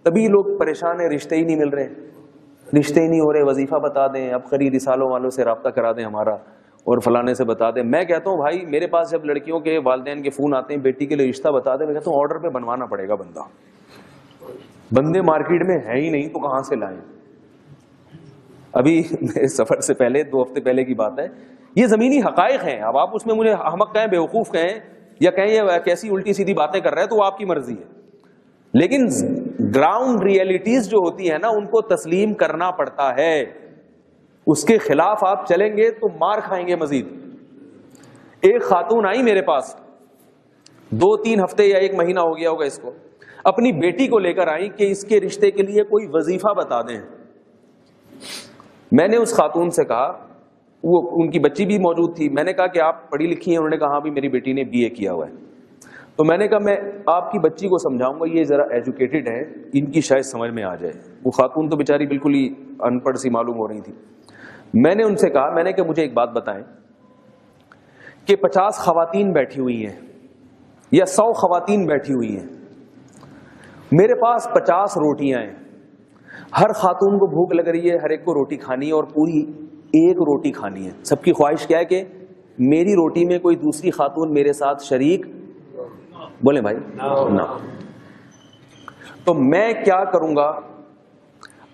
تبھی لوگ پریشان ہیں، رشتے ہی نہیں مل رہے، رشتے ہی نہیں ہو رہے، وظیفہ بتا دیں، اب خرید رسالوں والوں سے رابطہ کرا دیں ہمارا، اور فلانے سے بتا دیں. میں کہتا ہوں بھائی میرے پاس جب لڑکیوں کے والدین کے فون آتے ہیں بیٹی کے لیے رشتہ بتا دیں، میں کہتا ہوں آرڈر پہ بنوانا پڑے گا بندے مارکیٹ میں ہیں ہی نہیں تو کہاں سے لائیں. ابھی میرے سفر سے پہلے 2 ہفتے پہلے کی بات ہے، یہ زمینی حقائق ہیں. اب آپ اس میں مجھے احمق کہیں، بیوقوف کہیں، یا کہیں یہ کیسی الٹی سیدھی باتیں کر رہے ہیں، تو وہ آپ کی مرضی ہے. لیکن گراؤنڈ ریئلٹیز جو ہوتی ہے نا ان کو تسلیم کرنا پڑتا ہے. اس کے خلاف آپ چلیں گے تو مار کھائیں گے مزید. ایک خاتون آئی میرے پاس 2-3 ہفتے یا 1 مہینہ ہو گیا ہوگا اس کو، اپنی بیٹی کو لے کر آئی کہ اس کے رشتے کے لیے کوئی وظیفہ بتا دیں. میں نے اس خاتون سے کہا، وہ ان کی بچی بھی موجود تھی، میں نے کہا کہ آپ پڑھی لکھی ہیں؟ انہوں نے کہا ہاں بھی میری بیٹی نے BA کیا ہوا ہے. تو میں نے کہا میں آپ کی بچی کو سمجھاؤں گا، یہ ذرا ایجوکیٹڈ ہے، ان کی شاید سمجھ میں آ جائے. وہ خاتون تو بیچاری بالکل ہی ان پڑھ سی معلوم ہو رہی تھی. میں نے ان سے کہا، میں نے کہ مجھے ایک بات بتائیں کہ 50 خواتین بیٹھی ہوئی ہیں یا 100 خواتین بیٹھی ہوئی ہیں، میرے پاس 50 روٹیاں ہیں، ہر خاتون کو بھوک لگ رہی ہے، ہر ایک کو روٹی کھانی ہے اور پوری 1 روٹی کھانی ہے. سب کی خواہش کیا ہے کہ میری روٹی میں کوئی دوسری خاتون میرے ساتھ شریک بولیں بھائی نہ. تو میں کیا کروں گا؟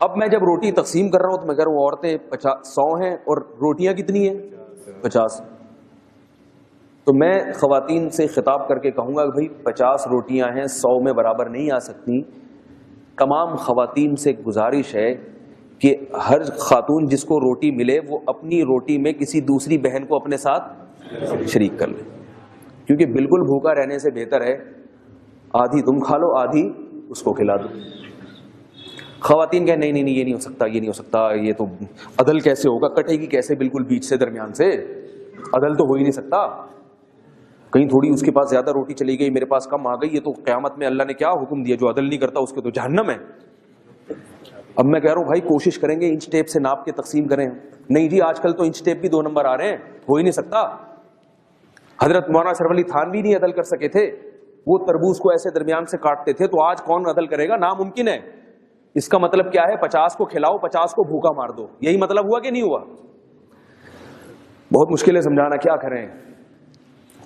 اب میں جب روٹی تقسیم کر رہا ہوں تو میں کہہ رہا ہوں عورتیں 100 ہیں اور روٹیاں کتنی ہیں 50. تو میں خواتین سے خطاب کر کے کہوں گا کہ بھائی 50 روٹیاں ہیں، 100 میں برابر نہیں آ سکتی. تمام خواتین سے گزارش ہے کہ ہر خاتون جس کو روٹی ملے وہ اپنی روٹی میں کسی دوسری بہن کو اپنے ساتھ شریک کر لے، کیونکہ بالکل بھوکا رہنے سے بہتر ہے آدھی تم کھا لو آدھی اس کو کھلا دو. خواتین کہیں نہیں یہ نہیں ہو سکتا، یہ نہیں ہو سکتا، یہ تو عدل کیسے ہوگا، کٹے گی کیسے بالکل بیچ سے درمیان سے، عدل تو ہو ہی نہیں سکتا. کہیں تھوڑی اس کے پاس زیادہ روٹی چلی گئی میرے پاس کم آ گئی، یہ تو قیامت میں اللہ نے کیا حکم دیا، جو عدل نہیں کرتا اس کے تو جہنم ہے. اب میں کہہ رہا ہوں بھائی کوشش کریں گے انچ ٹیپ سے ناپ کے تقسیم کریں. نہیں جی آج کل تو انچ ٹیپ بھی 2 نمبر آ رہے ہیں، ہو ہی نہیں سکتا. حضرت مولانا اشرف علی تھانوی نہیں عدل کر سکے تھے، وہ تربوز کو ایسے درمیان سے کاٹتے تھے، تو آج کون عدل کرے گا؟ ناممکن ہے. اس کا مطلب کیا ہے؟ 50 کو کھلاؤ 50 کو بھوکا مار دو، یہی مطلب ہوا کہ نہیں ہوا؟ بہت مشکل ہے سمجھانا، کیا کریں.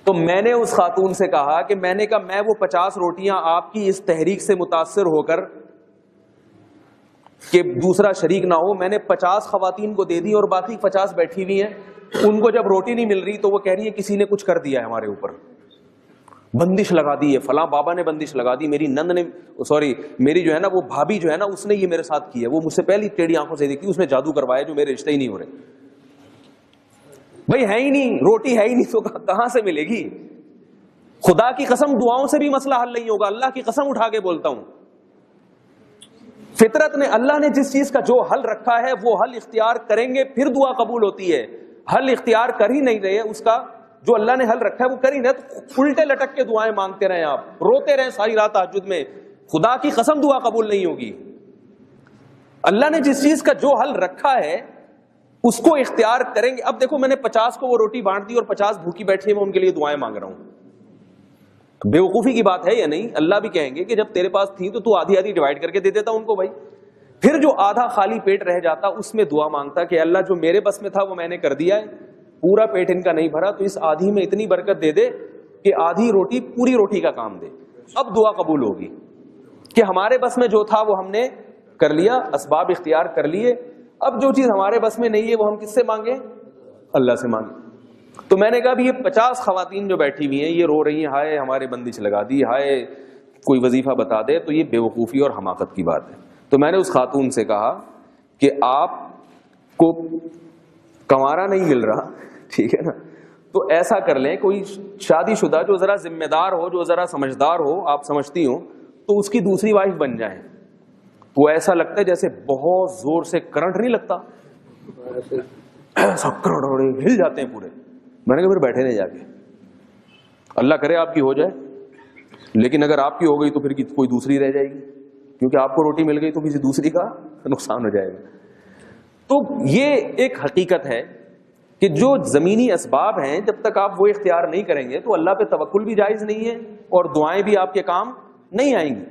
تو میں نے اس خاتون سے کہا کہ میں وہ 50 روٹیاں آپ کی اس تحریک سے متاثر ہو کر کہ دوسرا شریک نہ ہو، میں نے 50 خواتین کو دے دی اور باقی 50 بیٹھی ہوئی ہیں. ان کو جب روٹی نہیں مل رہی تو وہ کہہ رہی ہے کسی نے کچھ کر دیا ہے ہمارے اوپر، بندش لگا دی ہے، فلاں بابا نے بندش لگا دی، میری نند نے میری جو ہے نا وہ بھابھی جو ہے نا اس نے یہ میرے ساتھ کی ہے، وہ مجھ سے پہلی ٹیڑھی آنکھوں سے دیکھی، اس نے جادو کروایا جو میرے رشتے ہی نہیں ہو رہے. بھائی ہے ہی نہیں، روٹی ہے ہی نہیں تو کہاں سے ملے گی؟ خدا کی قسم دعاؤں سے بھی مسئلہ حل نہیں ہوگا، اللہ کی قسم اٹھا کے بولتا ہوں. فطرت نے، اللہ نے جس چیز کا جو حل رکھا ہے وہ حل اختیار کریں گے پھر دعا قبول ہوتی ہے. حل اختیار کر ہی نہیں رہے، اس کا جو اللہ نے حل رکھا ہے وہ کر ہی نہیں، تو الٹے لٹک کے دعائیں مانگتے رہیں، آپ روتے رہیں ساری رات تہجد میں، خدا کی قسم دعا قبول نہیں ہوگی. اللہ نے جس چیز کا جو حل رکھا ہے اس کو اختیار کریں گے. اب دیکھو میں نے 50 کو وہ روٹی بانٹ دی اور 50 بھوکی بیٹھی ہے، میں ان کے لیے دعائیں مانگ رہا ہوں. بیوقوفی کی بات ہے یا نہیں؟ اللہ بھی کہیں گے کہ جب تیرے پاس تھی تو آدھی آدھی ڈیوائڈ کر کے دے دیتا ان کو. بھائی پھر جو آدھا خالی پیٹ رہ جاتا اس میں دعا مانگتا کہ اللہ جو میرے بس میں تھا وہ میں نے کر دیا ہے، پورا پیٹ ان کا نہیں بھرا تو اس آدھی میں اتنی برکت دے دے کہ آدھی روٹی پوری روٹی کا کام دے. اب دعا قبول ہوگی کہ ہمارے بس میں جو تھا وہ ہم نے کر لیا، اسباب اختیار کر لیے. اب جو چیز ہمارے بس میں نہیں ہے وہ ہم کس سے مانگیں؟ اللہ سے مانگیں. تو میں نے کہا بھی یہ 50 خواتین جو بیٹھی ہوئی ہیں یہ رو رہی ہیں ہائے ہمارے بندش لگا دی، ہائے کوئی وظیفہ بتا دے، تو یہ بیوقوفی اور حماقت کی بات ہے. تو میں نے اس خاتون سے کہا کہ آپ کو کنوارا نہیں مل رہا، ٹھیک ہے نا، تو ایسا کر لیں کوئی شادی شدہ جو ذرا ذمہ دار ہو، جو ذرا سمجھدار ہو، آپ سمجھتی ہو، تو اس کی دوسری وائف بن جائیں. وہ ایسا لگتا ہے جیسے بہت زور سے کرنٹ نہیں لگتا، ایسا کرنٹ ہل جاتے ہیں پورے. میں نے کہا پھر بیٹھے نہیں جا کے، اللہ کرے آپ کی ہو جائے، لیکن اگر آپ کی ہو گئی تو پھر کوئی دوسری رہ جائے گی، کیونکہ آپ کو روٹی مل گئی تو کسی دوسری کا نقصان ہو جائے گا. تو یہ ایک حقیقت ہے کہ جو زمینی اسباب ہیں جب تک آپ وہ اختیار نہیں کریں گے تو اللہ پہ توکل بھی جائز نہیں ہے اور دعائیں بھی آپ کے کام نہیں آئیں گی.